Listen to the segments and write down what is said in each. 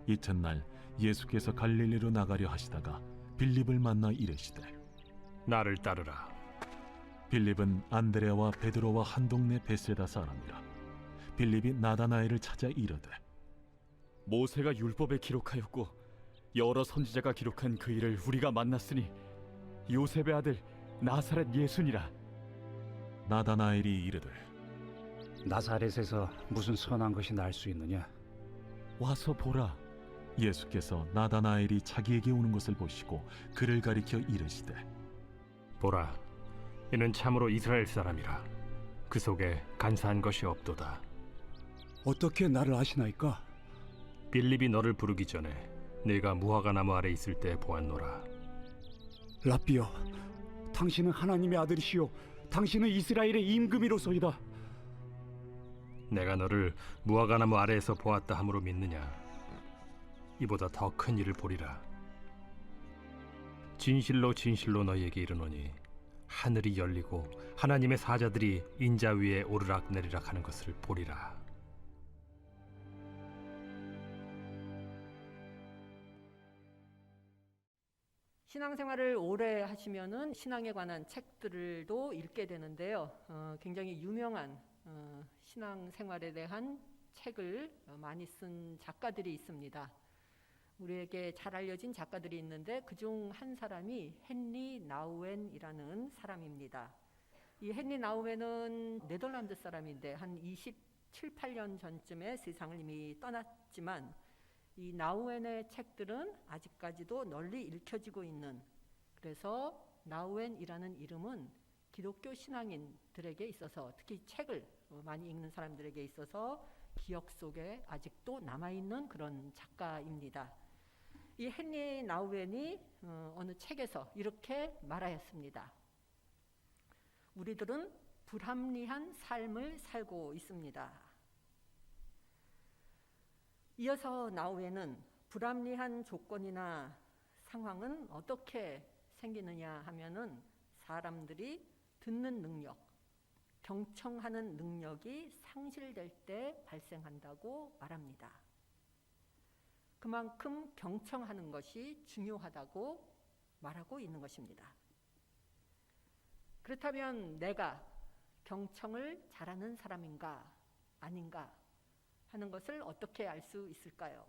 이튿날 예수께서 갈릴리로 나가려 하시다가 빌립을 만나 이르시되 나를 따르라. 빌립은 안드레와 베드로와 한 동네 베세다 사람이라. 빌립이 나다나엘을 찾아 이르되 모세가 율법에 기록하였고 여러 선지자가 기록한 그 일을 우리가 만났으니 요셉의 아들 나사렛 예수니라. 나다나엘이 이르되 나사렛에서 무슨 선한 것이 날 수 있느냐? 와서 보라. 예수께서 나다나엘이 자기에게 오는 것을 보시고 그를 가리켜 이르시되 보라, 이는 참으로 이스라엘 사람이라. 그 속에 간사한 것이 없도다. 어떻게 나를 아시나이까? 빌립이 너를 부르기 전에 네가 무화과나무 아래 있을 때 보았노라. 라비여, 당신은 하나님의 아들이시요 당신은 이스라엘의 임금이로소이다. 내가 너를 무화과나무 아래에서 보았다 함으로 믿느냐? 이보다 더 큰 일을 보리라. 진실로 진실로 너희에게 이르노니 하늘이 열리고 하나님의 사자들이 인자 위에 오르락 내리락 하는 것을 보리라. 신앙생활을 오래 하시면은 신앙에 관한 책들도 읽게 되는데요. 굉장히 유명한 신앙생활에 대한 책을 많이 쓴 작가들이 있습니다. 우리에게 잘 알려진 작가들이 있는데 그중 한 사람이 헨리 나우엔이라는 사람입니다. 이 헨리 나우엔은 네덜란드 사람인데 한 27, 8년 전쯤에 세상을 이미 떠났지만 이 나우엔의 책들은 아직까지도 널리 읽혀지고 있는, 그래서 나우엔이라는 이름은 기독교 신앙인들에게 있어서, 특히 책을 많이 읽는 사람들에게 있어서 기억 속에 아직도 남아있는 그런 작가입니다. 이 헨리 나우엔이 어느 책에서 이렇게 말하였습니다. 우리들은 불합리한 삶을 살고 있습니다. 이어서 나우엔은 불합리한 조건이나 상황은 어떻게 생기느냐 하면은 사람들이 듣는 능력, 경청하는 능력이 상실될 때 발생한다고 말합니다. 그만큼 경청하는 것이 중요하다고 말하고 있는 것입니다. 그렇다면 내가 경청을 잘하는 사람인가 아닌가 하는 것을 어떻게 알 수 있을까요?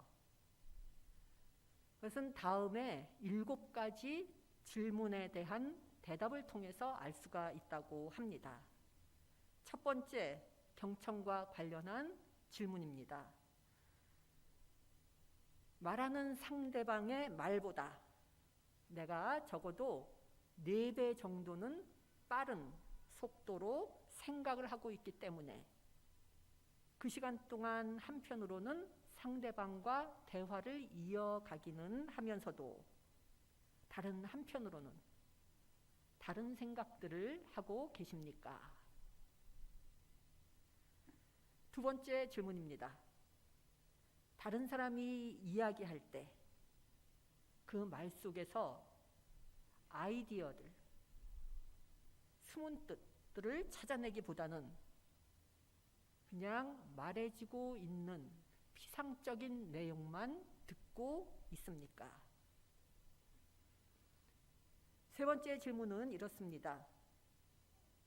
그것은 다음에 7가지 질문에 대한 대답을 통해서 알 수가 있다고 합니다. 첫 번째, 경청과 관련한 질문입니다. 말하는 상대방의 말보다 내가 적어도 4배 정도는 빠른 속도로 생각을 하고 있기 때문에 그 시간 동안 한편으로는 상대방과 대화를 이어가기는 하면서도 다른 한편으로는 다른 생각들을 하고 계십니까? 두 번째 질문입니다. 다른 사람이 이야기할 때 그 말 속에서 아이디어들, 숨은 뜻들을 찾아내기보다는 그냥 말해지고 있는 피상적인 내용만 듣고 있습니까? 세 번째 질문은 이렇습니다.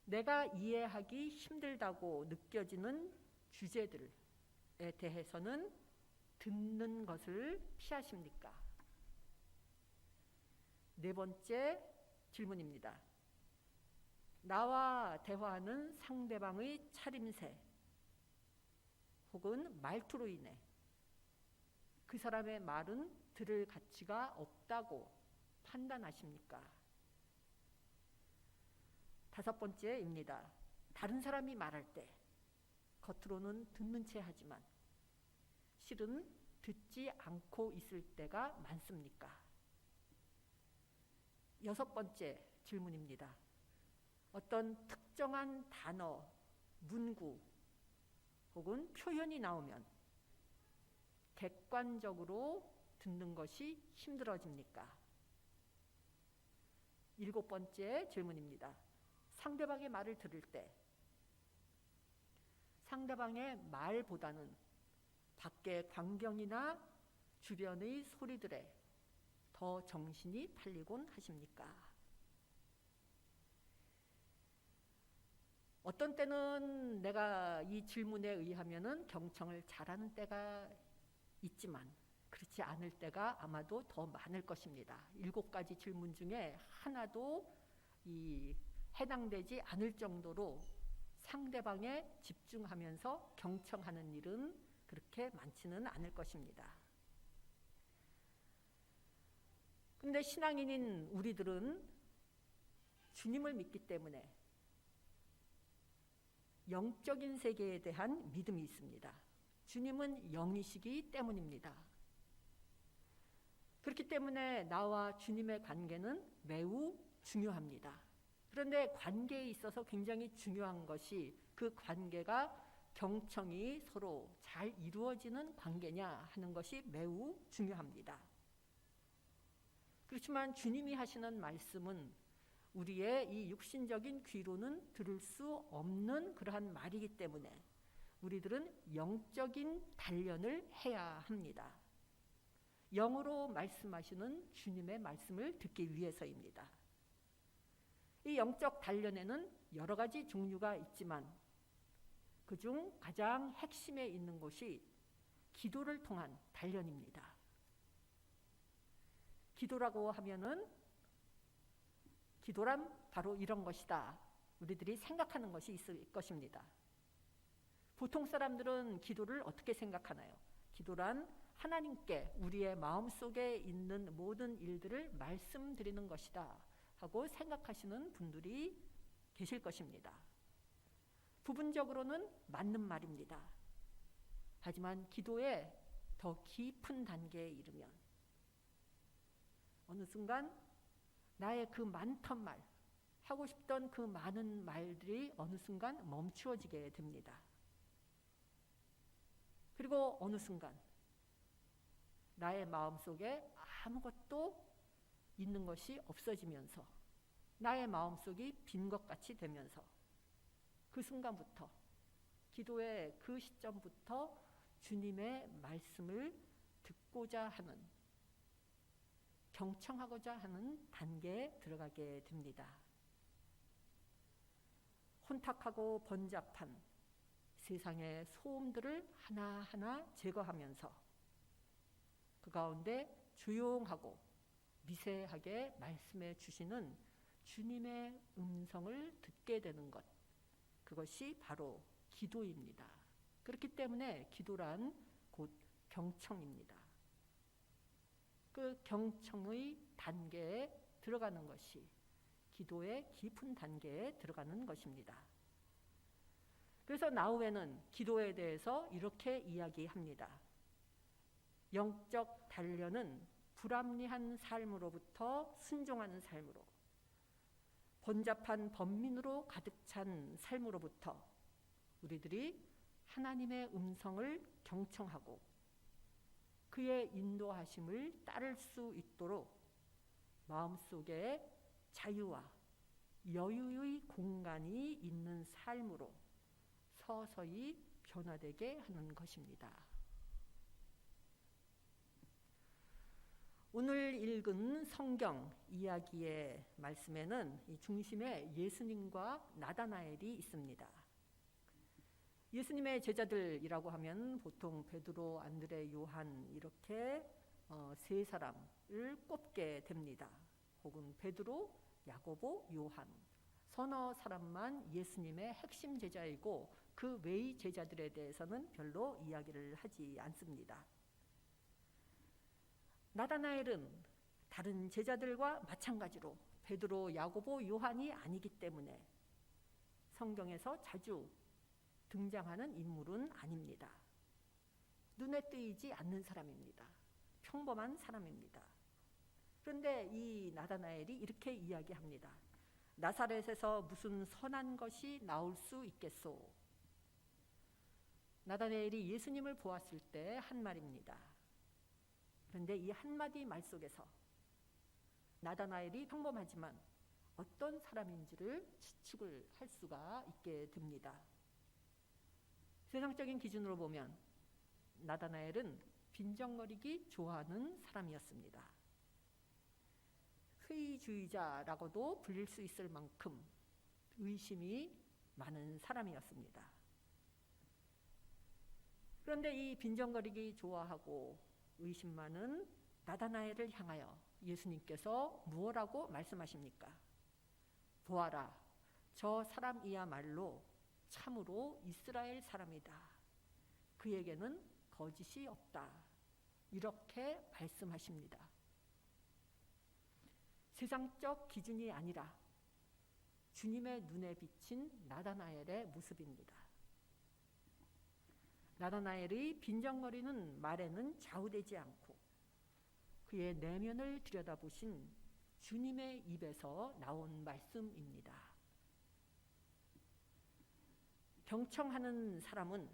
내가 이해하기 힘들다고 느껴지는 주제들에 대해서는 듣는 것을 피하십니까? 네 번째 질문입니다. 나와 대화하는 상대방의 차림새 혹은 말투로 인해 그 사람의 말은 들을 가치가 없다고 판단하십니까? 다섯 번째입니다. 다른 사람이 말할 때 겉으로는 듣는 체 하지만 실은 듣지 않고 있을 때가 많습니까? 여섯 번째 질문입니다. 어떤 특정한 단어, 문구 혹은 표현이 나오면 객관적으로 듣는 것이 힘들어집니까? 일곱 번째 질문입니다. 상대방의 말을 들을 때 상대방의 말보다는 밖의 광경이나 주변의 소리들에 더 정신이 팔리곤 하십니까? 어떤 때는 내가 이 질문에 의하면은 경청을 잘하는 때가 있지만 그렇지 않을 때가 아마도 더 많을 것입니다. 7가지 질문 중에 하나도 해당되지 않을 정도로 상대방에 집중하면서 경청하는 일은 그렇게 많지는 않을 것입니다. 그런데 신앙인인 우리들은 주님을 믿기 때문에 영적인 세계에 대한 믿음이 있습니다. 주님은 영이시기 때문입니다. 그렇기 때문에 나와 주님의 관계는 매우 중요합니다. 그런데 관계에 있어서 굉장히 중요한 것이 그 관계가 경청이 서로 잘 이루어지는 관계냐 하는 것이 매우 중요합니다. 그렇지만 주님이 하시는 말씀은 우리의 이 육신적인 귀로는 들을 수 없는 그러한 말이기 때문에 우리들은 영적인 단련을 해야 합니다. 영으로 말씀하시는 주님의 말씀을 듣기 위해서입니다. 이 영적 단련에는 여러 가지 종류가 있지만 그중 가장 핵심에 있는 것이 기도를 통한 단련입니다. 기도라고 하면은 기도란 바로 이런 것이다. 우리들이 생각하는 것이 있을 것입니다. 보통 사람들은 기도를 어떻게 생각하나요? 기도란 하나님께 우리의 마음속에 있는 모든 일들을 말씀드리는 것이다 하고 생각하시는 분들이 계실 것입니다. 부분적으로는 맞는 말입니다. 하지만 기도의 더 깊은 단계에 이르면 어느 순간 나의 그 많던 말, 하고 싶던 그 많은 말들이 어느 순간 멈추어지게 됩니다. 그리고 어느 순간 나의 마음속에 아무것도 있는 것이 없어지면서 나의 마음속이 빈 것 같이 되면서 그 순간부터 기도의 그 시점부터 주님의 말씀을 듣고자 하는 경청하고자 하는 단계에 들어가게 됩니다. 혼탁하고 번잡한 세상의 소음들을 하나하나 제거하면서 그 가운데 조용하고 미세하게 말씀해 주시는 주님의 음성을 듣게 되는 것, 그것이 바로 기도입니다. 그렇기 때문에 기도란 곧 경청입니다. 그 경청의 단계에 들어가는 것이 기도의 깊은 단계에 들어가는 것입니다. 그래서 나우에는 기도에 대해서 이렇게 이야기합니다. 영적 단련은 불합리한 삶으로부터 순종하는 삶으로, 번잡한 번민으로 가득 찬 삶으로부터 우리들이 하나님의 음성을 경청하고 그의 인도하심을 따를 수 있도록 마음속에 자유와 여유의 공간이 있는 삶으로 서서히 변화되게 하는 것입니다. 오늘 읽은 성경 이야기의 말씀에는 이 중심에 예수님과 나다나엘이 있습니다. 예수님의 제자들이라고 하면 보통 베드로, 안드레, 요한 이렇게 세 사람을 꼽게 됩니다. 혹은 베드로, 야고보, 요한 서너 사람만 예수님의 핵심 제자이고 그 외의 제자들에 대해서는 별로 이야기를 하지 않습니다. 나다나엘은 다른 제자들과 마찬가지로 베드로, 야고보, 요한이 아니기 때문에 성경에서 자주 등장하는 인물은 아닙니다. 눈에 띄지 않는 사람입니다. 평범한 사람입니다. 그런데 이 나다나엘이 이렇게 이야기합니다. 나사렛에서 무슨 선한 것이 나올 수 있겠소? 나다나엘이 예수님을 보았을 때 한 말입니다. 그런데 이 한마디 말 속에서 나다나엘이 평범하지만 어떤 사람인지를 추측을 할 수가 있게 됩니다. 세상적인 기준으로 보면 나다나엘은 빈정거리기 좋아하는 사람이었습니다. 회의주의자라고도 불릴 수 있을 만큼 의심이 많은 사람이었습니다. 그런데 이 빈정거리기 좋아하고 의심 많은 나다나엘을 향하여 예수님께서 무엇라고 말씀하십니까? 보아라, 저 사람이야말로 참으로 이스라엘 사람이다. 그에게는 거짓이 없다. 이렇게 말씀하십니다. 세상적 기준이 아니라 주님의 눈에 비친 나다나엘의 모습입니다. 나다나엘의 빈정거리는 말에는 좌우되지 않고 그의 내면을 들여다보신 주님의 입에서 나온 말씀입니다. 경청하는 사람은,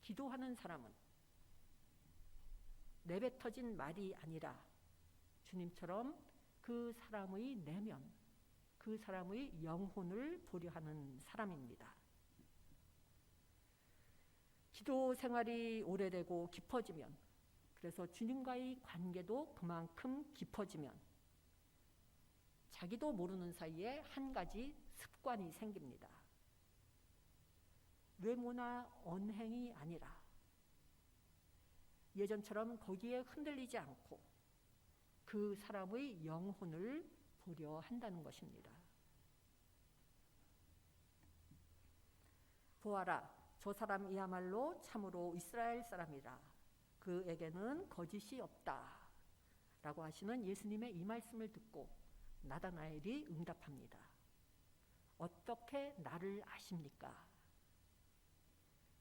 기도하는 사람은 내뱉어진 말이 아니라 주님처럼 그 사람의 내면, 그 사람의 영혼을 보려 하는 사람입니다. 기도 생활이 오래되고 깊어지면, 그래서 주님과의 관계도 그만큼 깊어지면 자기도 모르는 사이에 한 가지 습관이 생깁니다. 외모나 언행이 아니라 예전처럼 거기에 흔들리지 않고 그 사람의 영혼을 보려 한다는 것입니다. 보아라, 저 사람이야말로 참으로 이스라엘 사람이라. 그에게는 거짓이 없다. 라고 하시는 예수님의 이 말씀을 듣고 나다나엘이 응답합니다. 어떻게 나를 아십니까?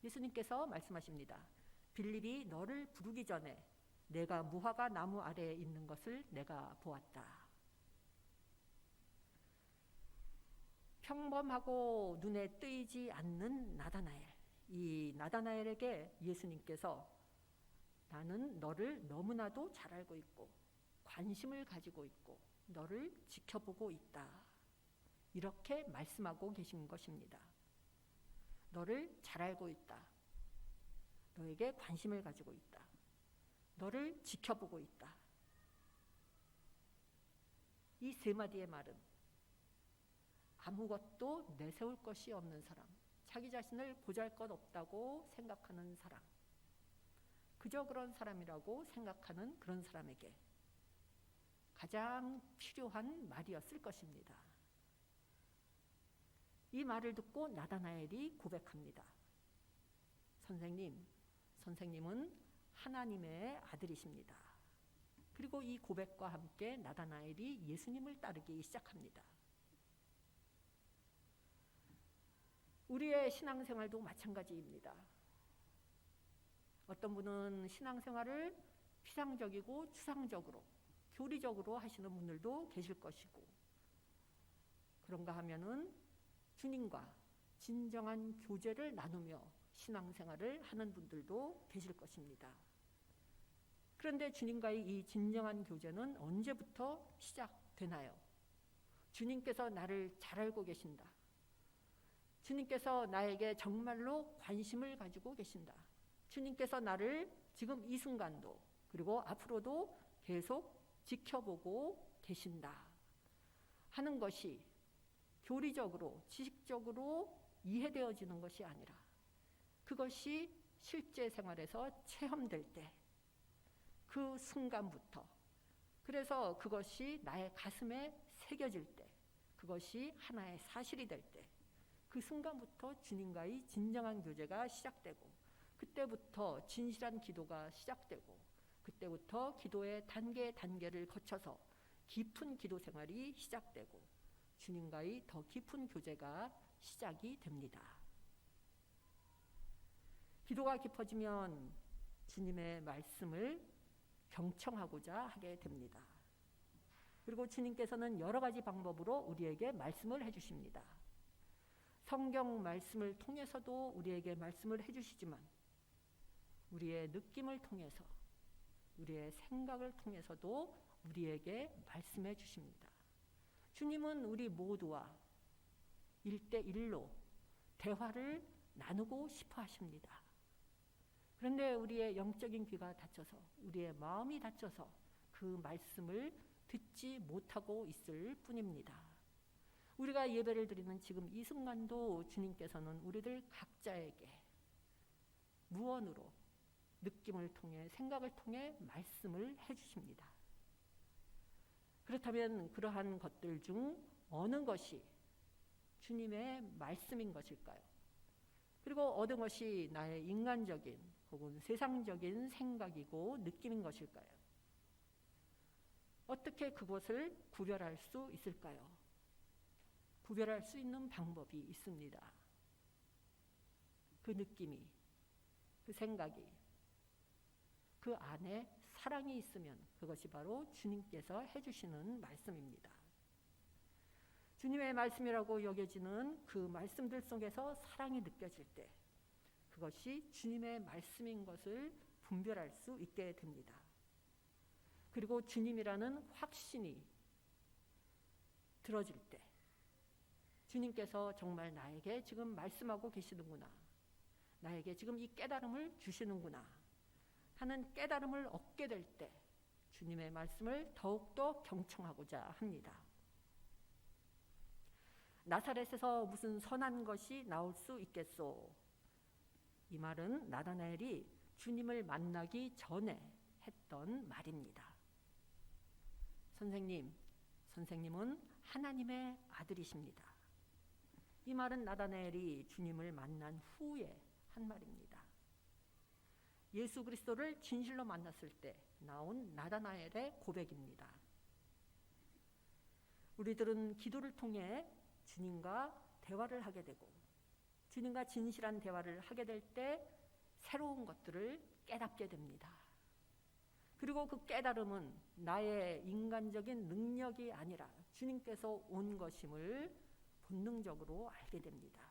예수님께서 말씀하십니다. 빌립이 너를 부르기 전에 내가 무화과 나무 아래에 있는 것을 내가 보았다. 평범하고 눈에 띄지 않는 나다나엘, 이 나다나엘에게 예수님께서 나는 너를 너무나도 잘 알고 있고 관심을 가지고 있고 너를 지켜보고 있다. 이렇게 말씀하고 계신 것입니다. 너를 잘 알고 있다. 너에게 관심을 가지고 있다. 너를 지켜보고 있다. 이 세 마디의 말은 아무것도 내세울 것이 없는 사람, 자기 자신을 보잘것없다고 생각하는 사람, 그저 그런 사람이라고 생각하는 그런 사람에게 가장 필요한 말이었을 것입니다. 이 말을 듣고 나다나엘이 고백합니다. 선생님은 하나님의 아들이십니다. 그리고 이 고백과 함께 나다나엘이 예수님을 따르기 시작합니다. 우리의 신앙생활도 마찬가지입니다. 어떤 분은 신앙생활을 피상적이고 추상적으로, 교리적으로 하시는 분들도 계실 것이고, 그런가 하면은 주님과 진정한 교제를 나누며 신앙생활을 하는 분들도 계실 것입니다. 그런데 주님과의 이 진정한 교제는 언제부터 시작되나요? 주님께서 나를 잘 알고 계신다. 주님께서 나에게 정말로 관심을 가지고 계신다. 주님께서 나를 지금 이 순간도 그리고 앞으로도 계속 지켜보고 계신다 하는 것이 교리적으로, 지식적으로 이해되어지는 것이 아니라 그것이 실제 생활에서 체험될 때 그 순간부터, 그래서 그것이 나의 가슴에 새겨질 때, 그것이 하나의 사실이 될 때, 그 순간부터 주님과의 진정한 교제가 시작되고, 그때부터 진실한 기도가 시작되고, 그때부터 기도의 단계를 거쳐서 깊은 기도 생활이 시작되고 주님과의 더 깊은 교제가 시작이 됩니다. 기도가 깊어지면 주님의 말씀을 경청하고자 하게 됩니다. 그리고 주님께서는 여러 가지 방법으로 우리에게 말씀을 해주십니다. 성경 말씀을 통해서도 우리에게 말씀을 해주시지만 우리의 느낌을 통해서, 우리의 생각을 통해서도 우리에게 말씀해 주십니다. 주님은 우리 모두와 1대1로 대화를 나누고 싶어 하십니다. 그런데 우리의 영적인 귀가 닫혀서, 우리의 마음이 닫혀서 그 말씀을 듣지 못하고 있을 뿐입니다. 우리가 예배를 드리는 지금 이 순간도 주님께서는 우리들 각자에게 무언으로, 느낌을 통해, 생각을 통해 말씀을 해주십니다. 그렇다면 그러한 것들 중 어느 것이 주님의 말씀인 것일까요? 그리고 어느 것이 나의 인간적인 혹은 세상적인 생각이고 느낌인 것일까요? 어떻게 그것을 구별할 수 있을까요? 구별할 수 있는 방법이 있습니다. 그 느낌이, 그 생각이, 그 안에 사랑이 있으면 그것이 바로 주님께서 해주시는 말씀입니다. 주님의 말씀이라고 여겨지는 그 말씀들 속에서 사랑이 느껴질 때 그것이 주님의 말씀인 것을 분별할 수 있게 됩니다. 그리고 주님이라는 확신이 들어질 때 주님께서 정말 나에게 지금 말씀하고 계시는구나, 나에게 지금 이 깨달음을 주시는구나 하는 깨달음을 얻게 될 때 주님의 말씀을 더욱더 경청하고자 합니다. 나사렛에서 무슨 선한 것이 나올 수 있겠소? 이 말은 나다나엘이 주님을 만나기 전에 했던 말입니다. 선생님은 하나님의 아들이십니다. 이 말은 나다나엘이 주님을 만난 후에 한 말입니다. 예수 그리스도를 진실로 만났을 때 나온 나다나엘의 고백입니다. 우리들은 기도를 통해 주님과 대화를 하게 되고 주님과 진실한 대화를 하게 될 때 새로운 것들을 깨닫게 됩니다. 그리고 그 깨달음은 나의 인간적인 능력이 아니라 주님께서 온 것임을 본능적으로 알게 됩니다.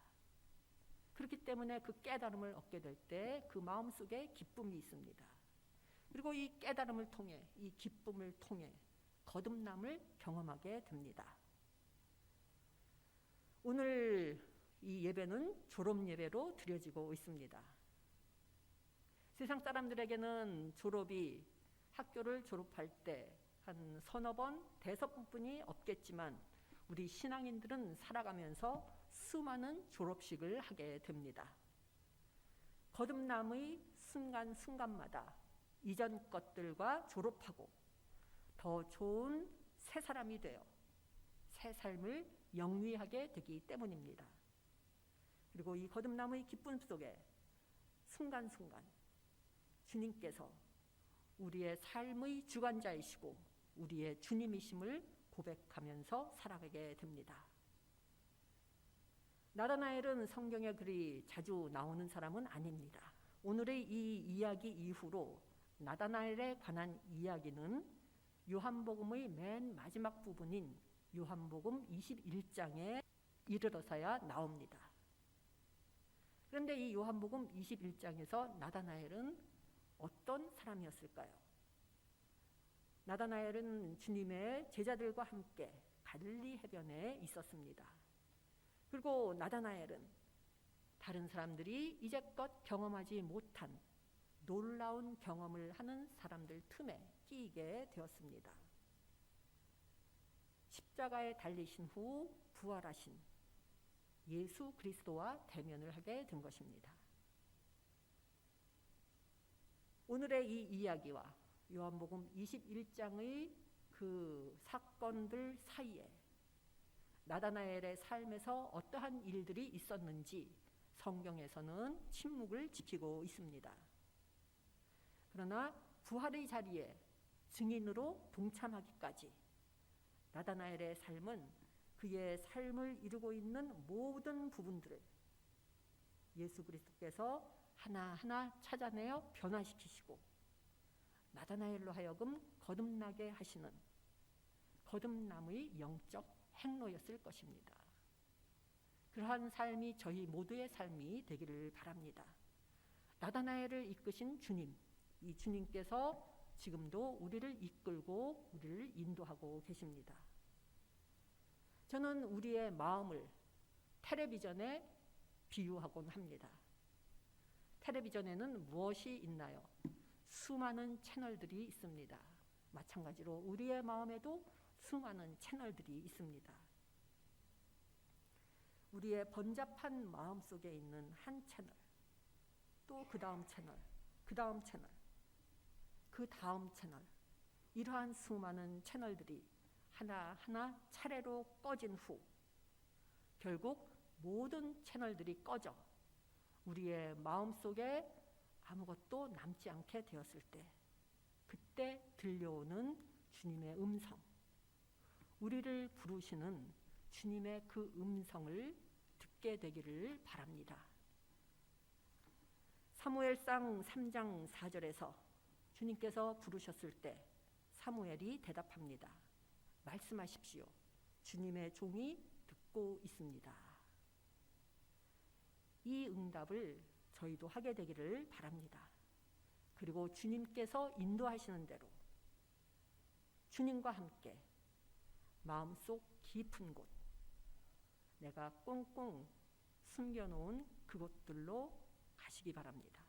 그렇기 때문에 그 깨달음을 얻게 될 때 그 마음속에 기쁨이 있습니다. 그리고 이 깨달음을 통해, 이 기쁨을 통해 거듭남을 경험하게 됩니다. 오늘 이 예배는 졸업 예배로 드려지고 있습니다. 세상 사람들에게는 졸업이 학교를 졸업할 때 한 서너 번, 대여섯 번뿐이 없겠지만 우리 신앙인들은 살아가면서 수많은 졸업식을 하게 됩니다. 거듭남의 순간순간마다 이전 것들과 졸업하고 더 좋은 새 사람이 되어 새 삶을 영위하게 되기 때문입니다. 그리고 이 거듭남의 기쁨 속에 순간순간 주님께서 우리의 삶의 주관자이시고 우리의 주님이심을 고백하면서 살아가게 됩니다. 나다나엘은 성경에 그리 자주 나오는 사람은 아닙니다. 오늘의 이 이야기 이후로 나다나엘에 관한 이야기는 요한복음의 맨 마지막 부분인 요한복음 21장에 이르러서야 나옵니다. 그런데 이 요한복음 21장에서 나다나엘은 어떤 사람이었을까요? 나다나엘은 주님의 제자들과 함께 갈릴리 해변에 있었습니다. 그리고 나다나엘은 다른 사람들이 이제껏 경험하지 못한 놀라운 경험을 하는 사람들 틈에 끼이게 되었습니다. 십자가에 달리신 후 부활하신 예수 그리스도와 대면을 하게 된 것입니다. 오늘의 이 이야기와 요한복음 21장의 그 사건들 사이에 나다나엘의 삶에서 어떠한 일들이 있었는지 성경에서는 침묵을 지키고 있습니다. 그러나 부활의 자리에 증인으로 동참하기까지 나다나엘의 삶은 그의 삶을 이루고 있는 모든 부분들을 예수 그리스도께서 하나하나 찾아내어 변화시키시고 나다나엘로 하여금 거듭나게 하시는 거듭남의 영적 행로였을 것입니다. 그러한 삶이 저희 모두의 삶이 되기를 바랍니다. 나다나엘을 이끄신 주님, 이 주님께서 지금도 우리를 이끌고 우리를 인도하고 계십니다. 저는 우리의 마음을 텔레비전에 비유하곤 합니다. 텔레비전에는 무엇이 있나요? 수많은 채널들이 있습니다. 마찬가지로 우리의 마음에도 수많은 채널들이 있습니다. 우리의 번잡한 마음 속에 있는 한 채널, 또 그 다음 채널, 그 다음 채널, 그 다음 채널, 이러한 수많은 채널들이 하나하나 차례로 꺼진 후 결국 모든 채널들이 꺼져 우리의 마음속에 아무것도 남지 않게 되었을 때, 그때 들려오는 주님의 음성, 우리를 부르시는 주님의 그 음성을 듣게 되기를 바랍니다. 사무엘상 3장 4절에서 주님께서 부르셨을 때 사무엘이 대답합니다. 말씀하십시오. 주님의 종이 듣고 있습니다. 이 응답을 저희도 하게 되기를 바랍니다. 그리고 주님께서 인도하시는 대로 주님과 함께 마음속 깊은 곳, 내가 꽁꽁 숨겨놓은 그곳들로 가시기 바랍니다.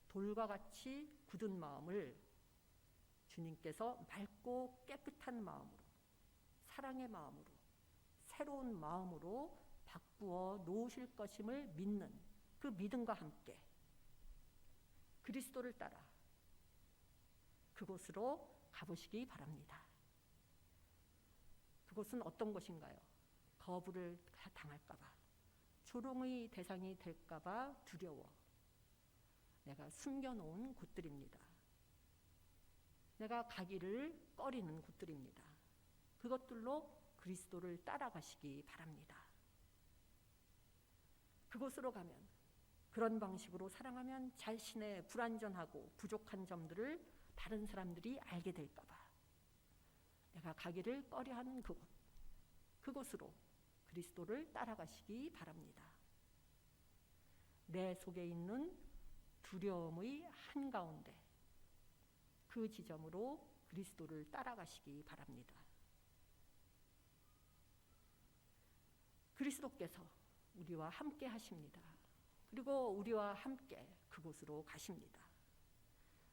돌과 같이 굳은 마음을 주님께서 맑고 깨끗한 마음으로, 사랑의 마음으로, 새로운 마음으로 바꾸어 놓으실 것임을 믿는 그 믿음과 함께 그리스도를 따라 그곳으로 가보시기 바랍니다. 그곳은 어떤 곳인가요? 거부를 당할까봐, 조롱의 대상이 될까봐 두려워 내가 숨겨놓은 곳들입니다. 내가 가기를 꺼리는 곳들입니다. 그것들로 그리스도를 따라가시기 바랍니다. 그곳으로 가면, 그런 방식으로 사랑하면 자신의 불완전하고 부족한 점들을 다른 사람들이 알게 될까봐 내가 가기를 꺼려하는 그곳으로 그리스도를 따라가시기 바랍니다. 내 속에 있는 두려움의 한가운데 그 지점으로 그리스도를 따라가시기 바랍니다. 그리스도께서 우리와 함께 하십니다. 그리고 우리와 함께 그곳으로 가십니다.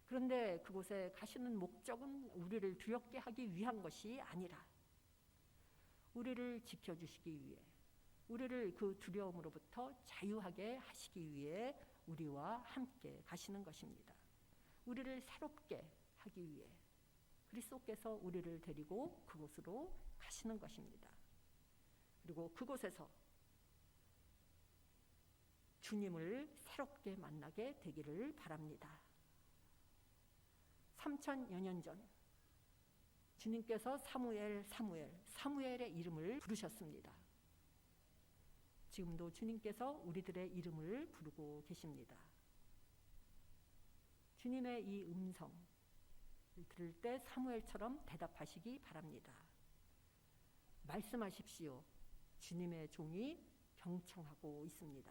그런데 그곳에 가시는 목적은 우리를 두렵게 하기 위한 것이 아니라 우리를 지켜주시기 위해, 우리를 그 두려움으로부터 자유하게 하시기 위해 우리와 함께 가시는 것입니다. 우리를 새롭게 하기 위해 그리스도께서 우리를 데리고 그곳으로 가시는 것입니다. 그리고 그곳에서 주님을 새롭게 만나게 되기를 바랍니다. 3000여 년 전 주님께서 사무엘의 이름을 부르셨습니다. 지금도 주님께서 우리들의 이름을 부르고 계십니다. 주님의 이 음성을 들을 때 사무엘처럼 대답하시기 바랍니다. 말씀하십시오. 주님의 종이 경청하고 있습니다.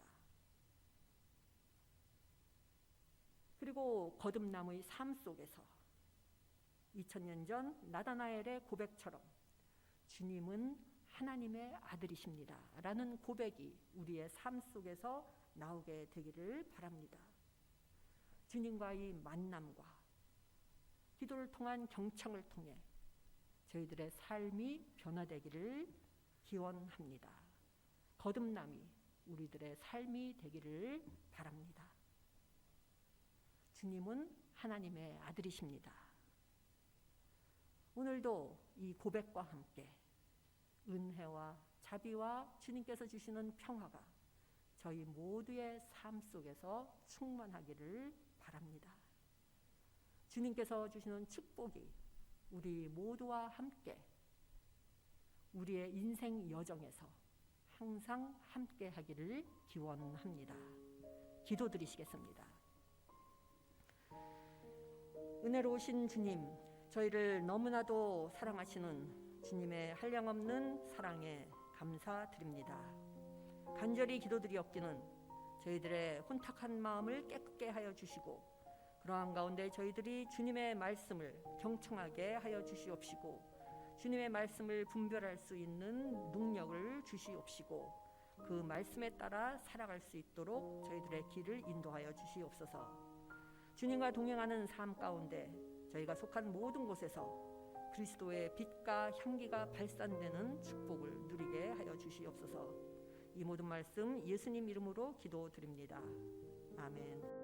그리고 거듭남의 삶 속에서 2000년 전 나다나엘의 고백처럼 주님은 하나님의 아들이십니다 라는 고백이 우리의 삶 속에서 나오게 되기를 바랍니다. 주님과의 만남과 기도를 통한 경청을 통해 저희들의 삶이 변화되기를 기원합니다. 거듭남이 우리들의 삶이 되기를 바랍니다. 주님은 하나님의 아들이십니다. 오늘도 이 고백과 함께 은혜와 자비와 주님께서 주시는 평화가 저희 모두의 삶 속에서 충만하기를 바랍니다. 주님께서 주시는 축복이 우리 모두와 함께 우리의 인생 여정에서 항상 함께 하기를 기원합니다. 기도드리시겠습니다. 은혜로우신 주님, 저희를 너무나도 사랑하시는 주님의 한량없는 사랑에 감사드립니다. 간절히 기도드리옵기는 저희들의 혼탁한 마음을 깨끗게 하여 주시고 그러한 가운데 저희들이 주님의 말씀을 경청하게 하여 주시옵시고 주님의 말씀을 분별할 수 있는 능력을 주시옵시고 그 말씀에 따라 살아갈 수 있도록 저희들의 길을 인도하여 주시옵소서. 주님과 동행하는 삶 가운데 저희가 속한 모든 곳에서 그리스도의 빛과 향기가 발산되는 축복을 누리게 하여 주시옵소서. 이 모든 말씀 예수님 이름으로 기도드립니다. 아멘.